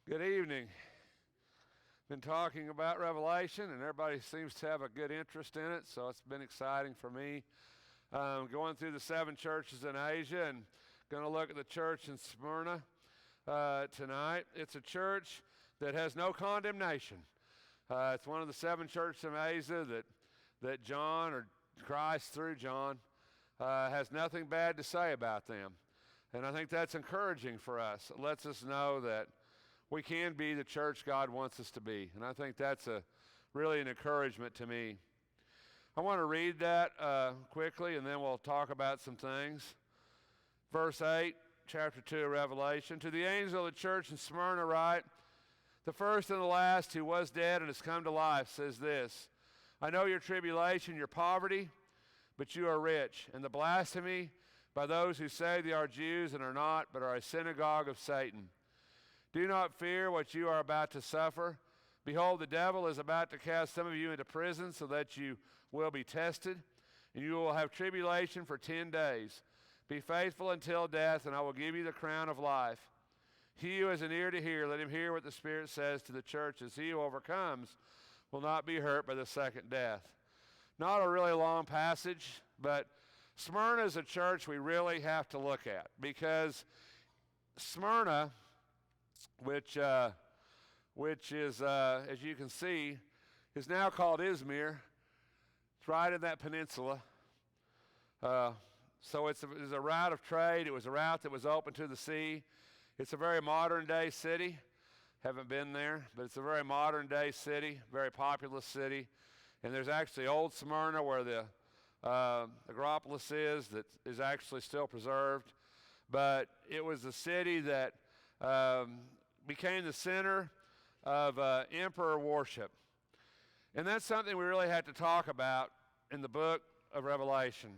Good evening. Been talking about Revelation, and everybody seems to have a good interest in it, so it's been exciting for me. Going through the 7 churches in Asia and going to look at the church in Smyrna tonight. It's a church that has no condemnation. It's one of the 7 churches in Asia that John, or Christ through John, has nothing bad to say about them. And I think that's encouraging for us. It lets us know that we can be the church God wants us to be. And I think that's really an encouragement to me. I want to read that quickly, and then we'll talk about some things. Verse 8, chapter 2 of Revelation. To the angel of the church in Smyrna write, the first and the last who was dead and has come to life says this, I know your tribulation, your poverty, but you are rich, and the blasphemy by those who say they are Jews and are not, but are a synagogue of Satan. Do not fear what you are about to suffer. Behold, the devil is about to cast some of you into prison so that you will be tested, and you will have tribulation for 10 days. Be faithful until death, and I will give you the crown of life. He who has an ear to hear, let him hear what the Spirit says to the churches. He who overcomes will not be hurt by the second death. Not a really long passage, but Smyrna is a church we really have to look at, because Smyrna, which is, as you can see, is now called Izmir. It's right in that peninsula. So it's a route of trade. It was a route that was open to the sea. It's a very modern-day city. Haven't been there, but it's a very modern-day city, very populous city. And there's actually Old Smyrna where the Acropolis is, that is actually still preserved. But it was a city that became the center of emperor worship. And that's something we really had to talk about in the book of Revelation.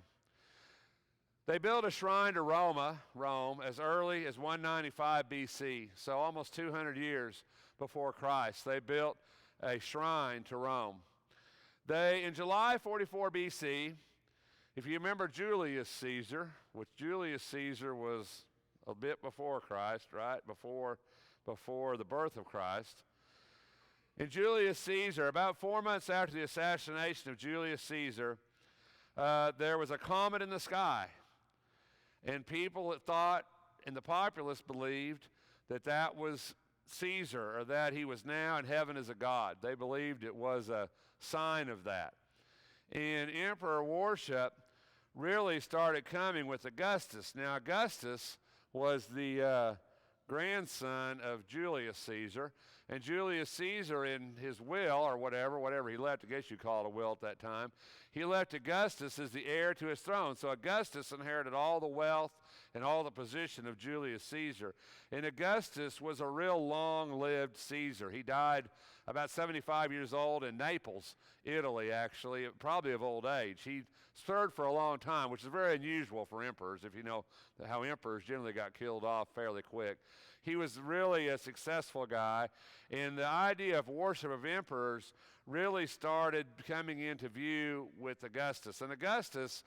They built a shrine to Rome, as early as 195 BC, so almost 200 years before Christ. They built a shrine to Rome. In July 44 BC, if you remember Julius Caesar, which Julius Caesar was a bit before Christ, right? Before the birth of Christ. And Julius Caesar, about 4 months after the assassination of Julius Caesar, there was a comet in the sky. And people thought, and the populace believed, that was Caesar, or that he was now in heaven as a god. They believed it was a sign of that. And emperor worship really started coming with Augustus. Now, Augustus was the grandson of Julius Caesar, and Julius Caesar, in his will, or whatever he left, I guess you call it a will at that time, he left Augustus as the heir to his throne. So Augustus inherited all the wealth and all the position of Julius Caesar. And Augustus was a real long-lived Caesar. He died about 75 years old in Naples, Italy, actually, probably of old age. He served for a long time, which is very unusual for emperors, if you know how emperors generally got killed off fairly quick. He was really a successful guy, and the idea of worship of emperors really started coming into view with Augustus. And Augustus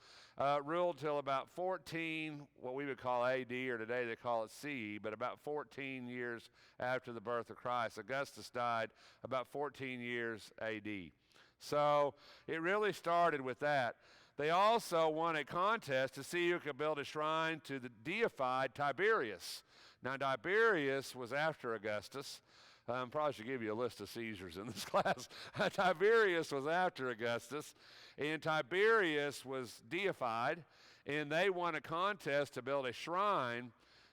ruled till about 14, what we would call AD, or today they call it CE, but about 14 years after the birth of Christ. Augustus died about 14 years AD. So it really started with that. They also won a contest to see who could build a shrine to the deified Tiberius. Now, Tiberius was after Augustus. Probably should give you a list of Caesars in this class. Tiberius was after Augustus, and Tiberius was deified, and they won a contest to build a shrine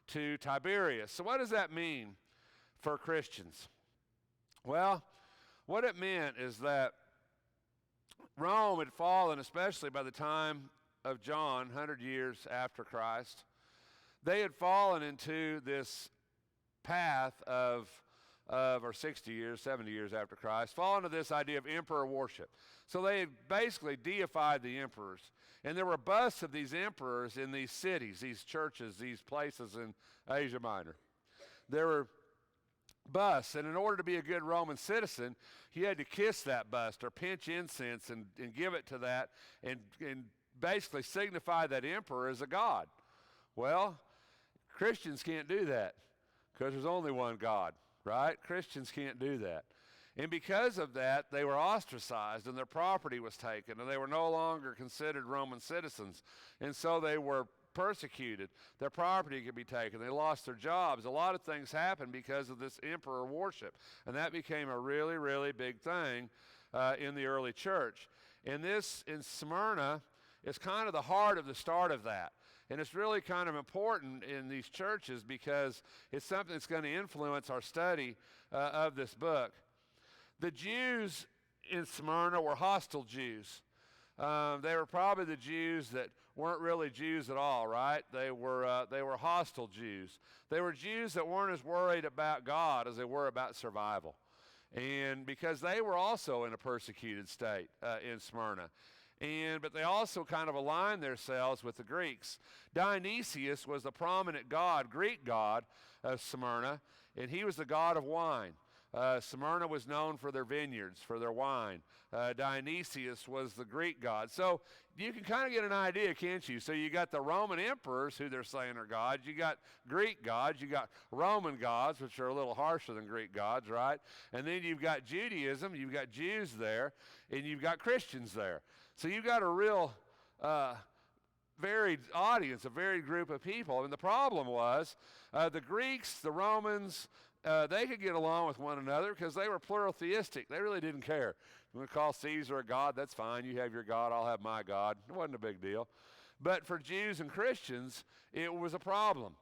to Tiberius. So what does that mean for Christians? Well, what it meant is that Rome had fallen, especially by the time of John, 100 years after Christ. They had fallen into this path or 60 years, 70 years after Christ, fallen to this idea of emperor worship. So they had basically deified the emperors. And there were busts of these emperors in these cities, these churches, these places in Asia Minor. There were busts, and in order to be a good Roman citizen, you had to kiss that bust or pinch incense and give it to that and basically signify that emperor as a god. Well, Christians can't do that because there's only one God, right? Christians can't do that. And because of that, they were ostracized and their property was taken and they were no longer considered Roman citizens. And so they were persecuted. Their property could be taken. They lost their jobs. A lot of things happened because of this emperor worship. And that became a really, really big thing in the early church. And this in Smyrna is kind of the heart of the start of that. And it's really kind of important in these churches because it's something that's going to influence our study of this book. The Jews in Smyrna were hostile Jews. They were probably the Jews that weren't really Jews at all, right? They were hostile Jews. They were Jews that weren't as worried about God as they were about survival. And because they were also in a persecuted state in Smyrna. But they also kind of aligned themselves with the Greeks. Dionysius was the prominent god, Greek god of Smyrna, and he was the god of wine. Smyrna was known for their vineyards, for their wine. Dionysius was the Greek god. So you can kind of get an idea, can't you? So you got the Roman emperors, who they're saying are gods. You got Greek gods. You got Roman gods, which are a little harsher than Greek gods, right? And then you've got Judaism. You've got Jews there, and you've got Christians there. So you've got a real varied audience, a varied group of people. And the problem was the Greeks, the Romans, they could get along with one another because they were pluralistic. They really didn't care. You want to call Caesar a god, that's fine. You have your god, I'll have my god. It wasn't a big deal. But for Jews and Christians, it was a problem.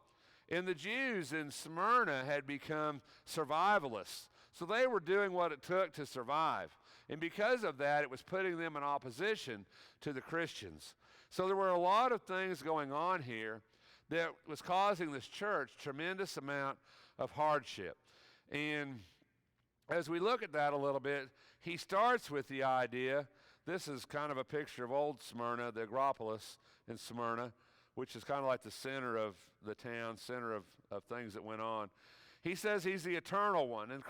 And the Jews in Smyrna had become survivalists. So they were doing what it took to survive. And because of that, it was putting them in opposition to the Christians. So there were a lot of things going on here that was causing this church tremendous amount of hardship. And as we look at that a little bit, he starts with the idea, this is kind of a picture of old Smyrna, the Acropolis in Smyrna, which is kind of like the center of the town, center of things that went on. He says he's the eternal one, and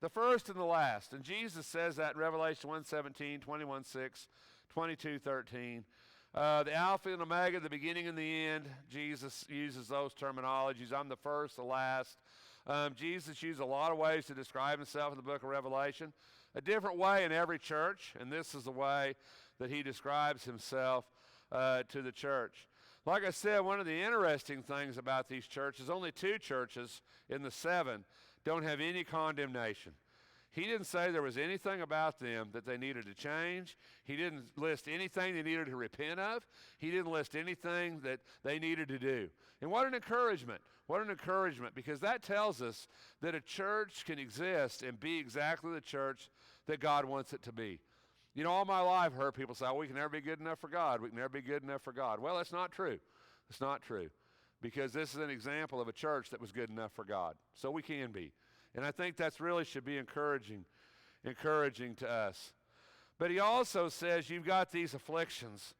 the first and the last. And Jesus says that in Revelation 1:17, 21:6, 22:13. The Alpha and Omega, the beginning and the end. Jesus uses those terminologies. I'm the first, the last. Jesus used a lot of ways to describe himself in the book of Revelation. A different way in every church, and this is the way that he describes himself to the church. Like I said, one of the interesting things about these churches, only 2 churches in the 7 don't have any condemnation. He didn't say there was anything about them that they needed to change. He didn't list anything they needed to repent of. He didn't list anything that they needed to do. And what an encouragement. What an encouragement, because that tells us that a church can exist and be exactly the church that God wants it to be. You know, all my life I've heard people say, oh, we can never be good enough for God. We can never be good enough for God. Well, that's not true. It's not true, because this is an example of a church that was good enough for God. So we can be. And I think that's really should be encouraging to us. But he also says you've got these afflictions.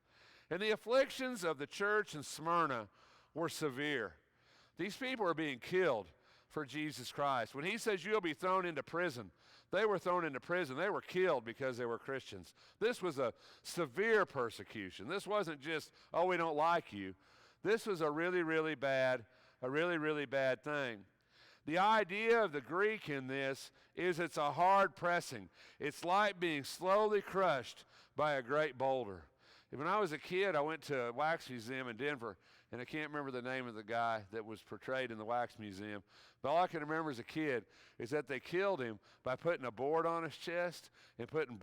And the afflictions of the church in Smyrna were severe. These people are being killed for Jesus Christ. When he says you'll be thrown into prison, they were thrown into prison. They were killed because they were Christians. This was a severe persecution. This wasn't just, oh, we don't like you. This was a really, really bad thing. The idea of the Greek in this is it's a hard pressing. It's like being slowly crushed by a great boulder. When I was a kid, I went to a wax museum in Denver, and I can't remember the name of the guy that was portrayed in the wax museum. But all I can remember as a kid is that they killed him by putting a board on his chest and putting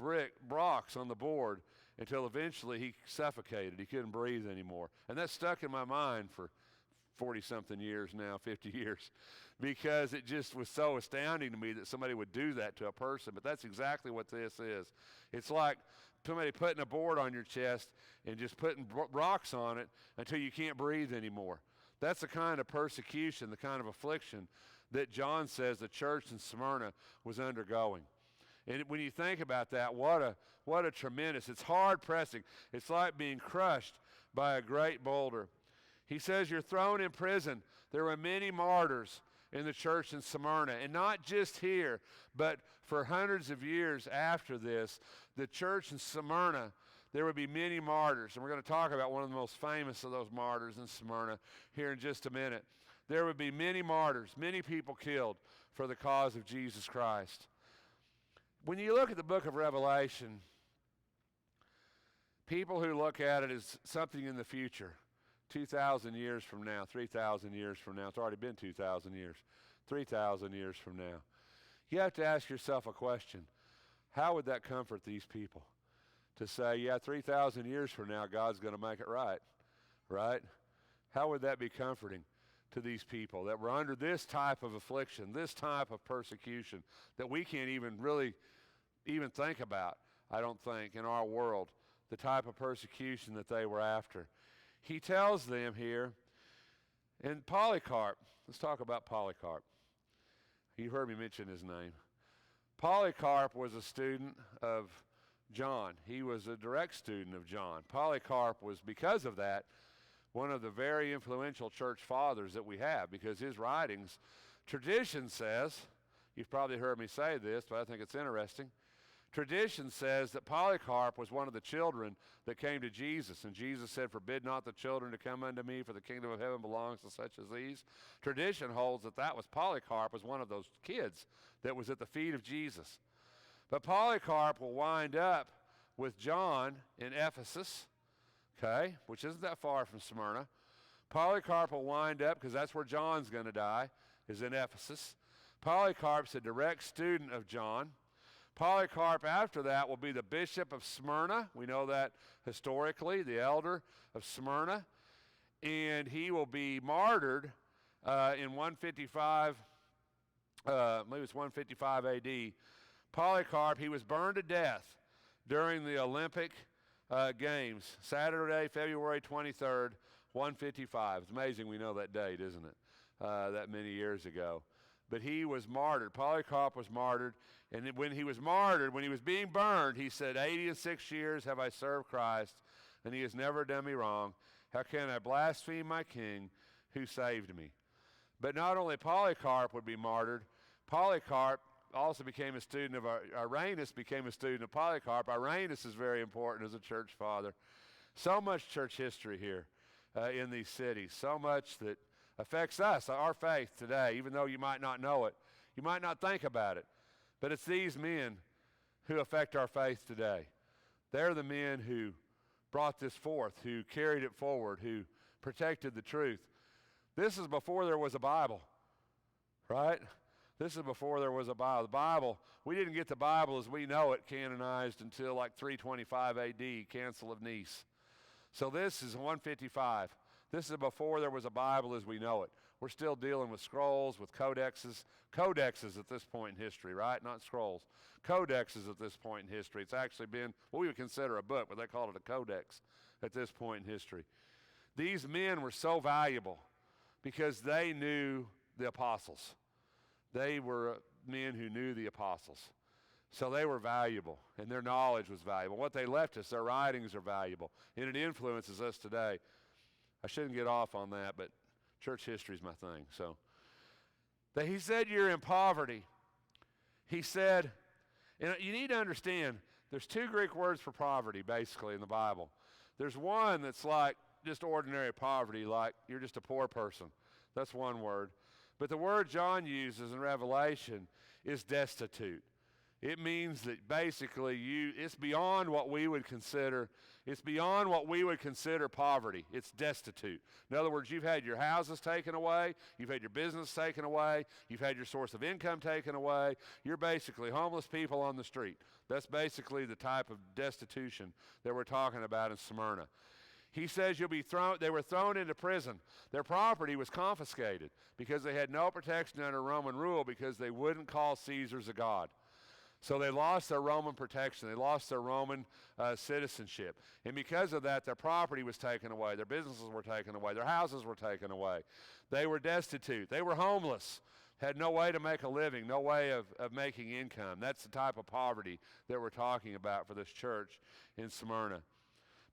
rocks on the board until eventually he suffocated. He couldn't breathe anymore. And that stuck in my mind for 40-something years now, 50 years, because it just was so astounding to me that somebody would do that to a person. But that's exactly what this is. It's like somebody putting a board on your chest and just putting rocks on it until you can't breathe anymore. That's the kind of persecution, the kind of affliction that John says the church in Smyrna was undergoing. And when you think about that, what a tremendous, it's hard pressing. It's like being crushed by a great boulder. He says you're thrown in prison. There were many martyrs in the church in Smyrna, and not just here, but for hundreds of years after this, the church in Smyrna, there would be many martyrs. And we're going to talk about one of the most famous of those martyrs in Smyrna here in just a minute. there would be many martyrs, many people killed for the cause of Jesus Christ. When you look at the book of Revelation, people who look at it as something in the future, 2,000 years from now, 3,000 years from now, it's already been 2,000 years, 3,000 years from now, you have to ask yourself a question. How would that comfort these people? To say, yeah, 3,000 years from now, God's going to make it right, right? How would that be comforting to these people that were under this type of affliction, this type of persecution that we can't even really even think about, I don't think, in our world, the type of persecution that they were after. He tells them here, and Polycarp, let's talk about Polycarp. You heard me mention his name. Polycarp was a student of John. He was a direct student of John. Polycarp was, because of that, one of the very influential church fathers that we have, because his writings, tradition says, you've probably heard me say this, but I think it's interesting, tradition says that Polycarp was one of the children that came to Jesus, and Jesus said, "Forbid not the children to come unto me, for the kingdom of heaven belongs to such as these." Tradition holds that that was Polycarp, was one of those kids that was at the feet of Jesus. But Polycarp will wind up with John in Ephesus, okay, which isn't that far from Smyrna. Polycarp will wind up, because that's where John's going to die, is in Ephesus. Polycarp's a direct student of John. Polycarp, after that, will be the bishop of Smyrna. We know that historically, the elder of Smyrna. And he will be martyred in 155, maybe it's 155 AD. Polycarp, he was burned to death during the Olympic Games, Saturday, February 23rd, 155. It's amazing we know that date, isn't it? That many years ago. But he was martyred. Polycarp was martyred. And when he was martyred, when he was being burned, he said, 86 years have I served Christ, and he has never done me wrong. How can I blaspheme my king who saved me? But not only Polycarp would be martyred, Polycarp also became a student of Irenaeus, became a student of Polycarp. Irenaeus is very important as a church father. So much church history here in these cities, so much that affects us, our faith today, even though you might not know it. You might not think about it. But it's these men who affect our faith today. They're the men who brought this forth, who carried it forward, who protected the truth. This is before there was a Bible, right? This is before there was a Bible. The Bible, we didn't get the Bible as we know it canonized until like 325 AD, Council of Nice. So this is 155. This is before there was a Bible as we know it. We're still dealing with scrolls, with codexes. Codexes at this point in history, right? Not scrolls. Codexes at this point in history. It's actually been what we would consider a book, but they call it a codex at this point in history. These men were so valuable because they knew the apostles. They were men who knew the apostles. So they were valuable, and their knowledge was valuable. What they left us, their writings are valuable, and it influences us today. I shouldn't get off on that, but church history is my thing. So he said, you're in poverty. He said, and you need to understand, there's two Greek words for poverty, basically, in the Bible. There's one that's like just ordinary poverty, like you're just a poor person. That's one word. But the word John uses in Revelation is destitute. It means that basically it's beyond what we would consider, poverty. It's destitute. In other words, you've had your houses taken away, you've had your business taken away, you've had your source of income taken away. You're basically homeless people on the street. That's basically the type of destitution that we're talking about in Smyrna. He says they were thrown into prison. Their property was confiscated because they had no protection under Roman rule because they wouldn't call Caesar's a god. So they lost their Roman protection. They lost their Roman citizenship. And because of that, their property was taken away. Their businesses were taken away. Their houses were taken away. They were destitute. They were homeless, had no way to make a living, no way of making income. That's the type of poverty that we're talking about for this church in Smyrna.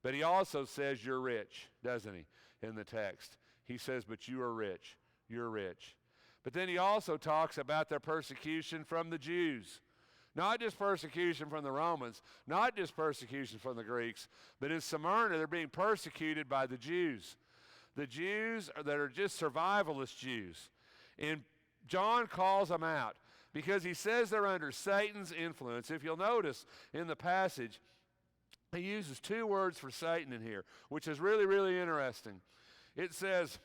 But he also says you're rich, doesn't he, in the text. He says, but you are rich. You're rich. But then he also talks about their persecution from the Jews. Not just persecution from the Romans, not just persecution from the Greeks, but in Smyrna they're being persecuted by the Jews. the Jews that are just survivalist Jews. And John calls them out because he says they're under Satan's influence. If you'll notice in the passage, he uses two words for Satan in here, which is really, really interesting. It says,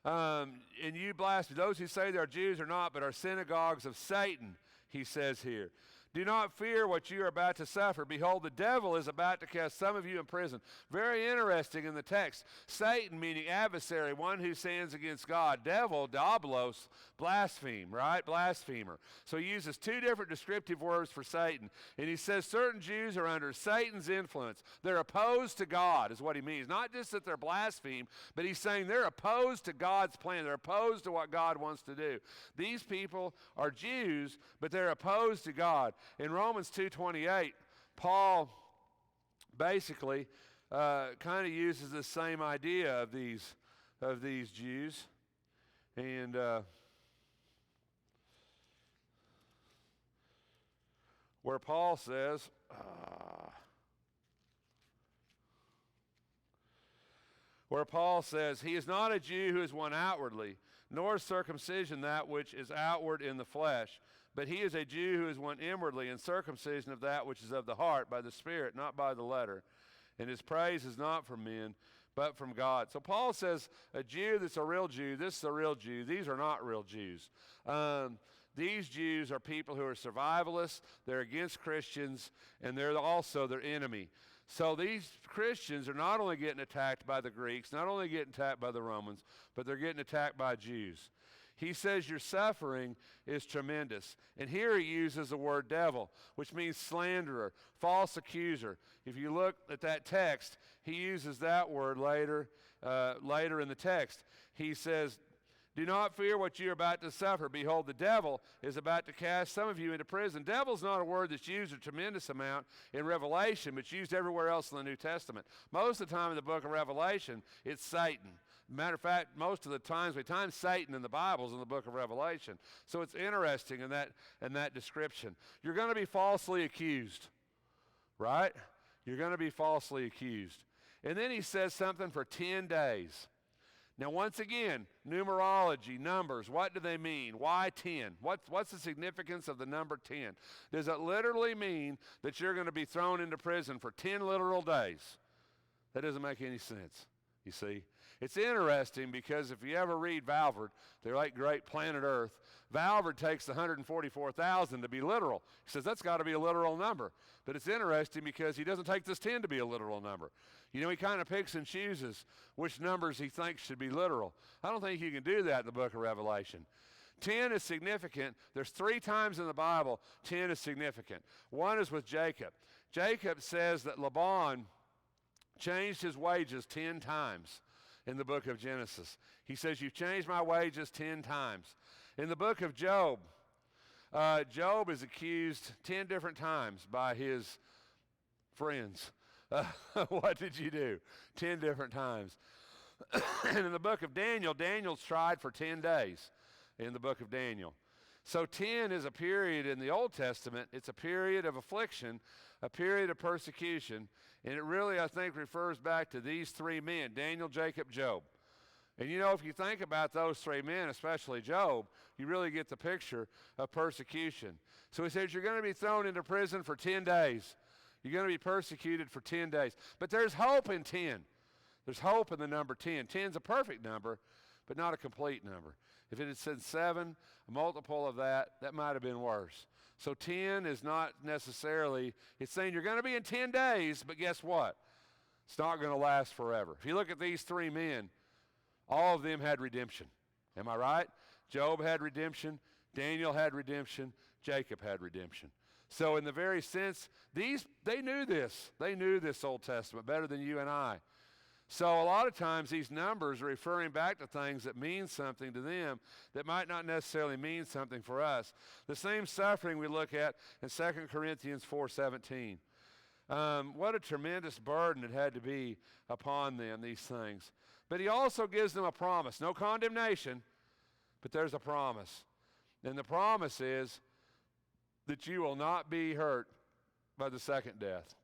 and you blaspheme, those who say they are Jews are not, but are synagogues of Satan, he says here. Do not fear what you are about to suffer. Behold, the devil is about to cast some of you in prison. Very interesting in the text. Satan, meaning adversary, one who sins against God. Devil, diabolos, blaspheme, right? Blasphemer. So he uses two different descriptive words for Satan. And he says certain Jews are under Satan's influence. They're opposed to God, is what he means. Not just that they're blaspheme, but he's saying they're opposed to God's plan. They're opposed to what God wants to do. These people are Jews, but they're opposed to God. In Romans 2:28, Paul basically kind of uses the same idea of these Jews, and where Paul says, he is not a Jew who is one outwardly, nor is circumcision that which is outward in the flesh. But he is a Jew who is one inwardly, and circumcision of that which is of the heart, by the Spirit, not by the letter. And his praise is not from men, but from God. So Paul says a Jew that's a real Jew, this is a real Jew. These are not real Jews. These Jews are people who are survivalists, they're against Christians, and they're also their enemy. So these Christians are not only getting attacked by the Greeks, not only getting attacked by the Romans, but they're getting attacked by Jews. He says your suffering is tremendous. And here he uses the word devil, which means slanderer, false accuser. If you look at that text, he uses that word later in the text. He says, do not fear what you are about to suffer. Behold, the devil is about to cast some of you into prison. Devil's not a word that's used a tremendous amount in Revelation, but it's used everywhere else in the New Testament. Most of the time in the book of Revelation, it's Satan. Matter of fact, most of the times we find Satan in the Bible is in the book of Revelation. So it's interesting in that description. You're going to be falsely accused, right? You're going to be falsely accused. And then he says something for 10 days. Now, once again, numerology, numbers, what do they mean? Why 10? What's the significance of the number 10? Does it literally mean that you're going to be thrown into prison for 10 literal days? That doesn't make any sense, you see. It's interesting because if you ever read Valverde, they're like great planet Earth. Valverde takes the 144,000 to be literal. He says that's got to be a literal number. But it's interesting because he doesn't take this 10 to be a literal number. You know, he kind of picks and chooses which numbers he thinks should be literal. I don't think you can do that in the book of Revelation. 10 is significant. There's 3 times in the Bible 10 is significant. One is with Jacob. Jacob says that Laban changed his wages 10 times. In the book of Genesis, he says, you've changed my wages 10 times. In the book of Job, Job is accused 10 different times by his friends. What did you do? 10 different times. And in the book of Daniel, Daniel's tried for 10 days in the book of Daniel. So 10 is a period in the Old Testament. It's a period of affliction, a period of persecution. And it really, I think, refers back to these 3 men, Daniel, Jacob, Job. And you know, if you think about those 3 men, especially Job, you really get the picture of persecution. So he says, you're going to be thrown into prison for 10 days. You're going to be persecuted for 10 days. But there's hope in 10. There's hope in the number 10. 10 is a perfect number, but not a complete number. If it had said 7, a multiple of that, that might have been worse. So 10 is not necessarily, it's saying you're going to be in 10 days, but guess what? It's not going to last forever. If you look at these 3 men, all of them had redemption. Am I right? Job had redemption, Daniel had redemption, Jacob had redemption. So in the very sense, they knew this. They knew this Old Testament better than you and I. So a lot of times these numbers are referring back to things that mean something to them that might not necessarily mean something for us. The same suffering we look at in 2 Corinthians 4:17. What a tremendous burden it had to be upon them, these things. But he also gives them a promise. No condemnation, but there's a promise. And the promise is that you will not be hurt by the second death.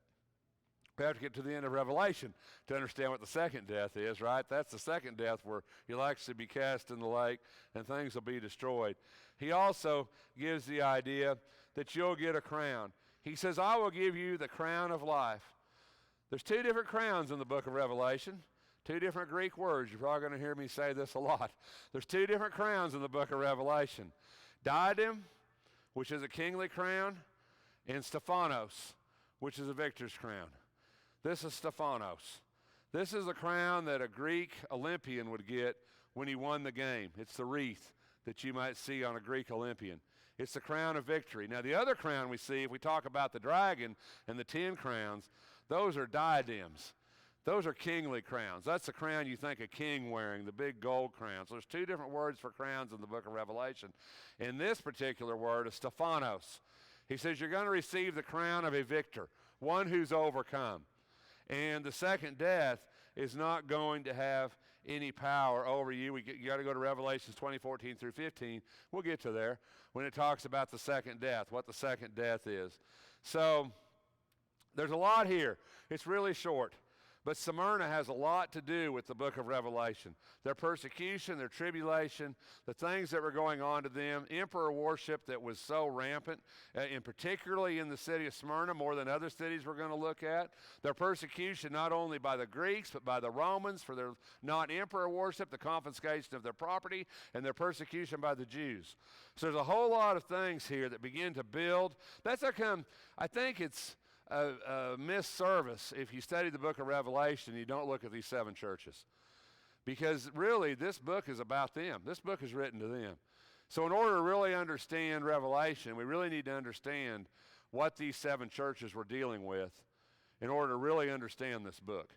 We have to get to the end of Revelation to understand what the second death is, right? That's the second death where you'll actually be cast in the lake and things will be destroyed. He also gives the idea that you'll get a crown. He says, I will give you the crown of life. There's two different crowns in the book of Revelation, two different Greek words. You're probably going to hear me say this a lot. There's two different crowns in the book of Revelation. Diadem, which is a kingly crown, and Stephanos, which is a victor's crown. This is Stephanos. This is a crown that a Greek Olympian would get when he won the game. It's the wreath that you might see on a Greek Olympian. It's the crown of victory. Now, the other crown we see, if we talk about the dragon and the 10 crowns, those are diadems. Those are kingly crowns. That's the crown you think a king wearing, the big gold crown. So there's two different words for crowns in the book of Revelation. And this particular word is Stephanos. He says you're going to receive the crown of a victor, one who's overcome. And the second death is not going to have any power over you. You got to go to Revelations 20:14 through 15. We'll get to there when it talks about the second death, what the second death is. So there's a lot here. It's really short. But Smyrna has a lot to do with the book of Revelation. Their persecution, their tribulation, the things that were going on to them, emperor worship that was so rampant, and particularly in the city of Smyrna, more than other cities we're going to look at. Their persecution not only by the Greeks, but by the Romans for their not emperor worship, the confiscation of their property, and their persecution by the Jews. So there's a whole lot of things here that begin to build. That's how come I think it's a missed service if you study the book of Revelation and you don't look at these 7 churches. Because really, this book is about them. This book is written to them. So in order to really understand Revelation, we really need to understand what these 7 churches were dealing with in order to really understand this book.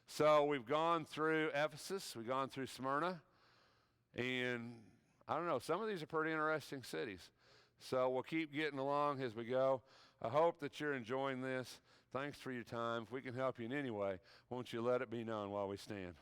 So we've gone through Ephesus, we've gone through Smyrna, and I don't know, some of these are pretty interesting cities. So we'll keep getting along as we go. I hope that you're enjoying this. Thanks for your time. If we can help you in any way, won't you let it be known while we stand.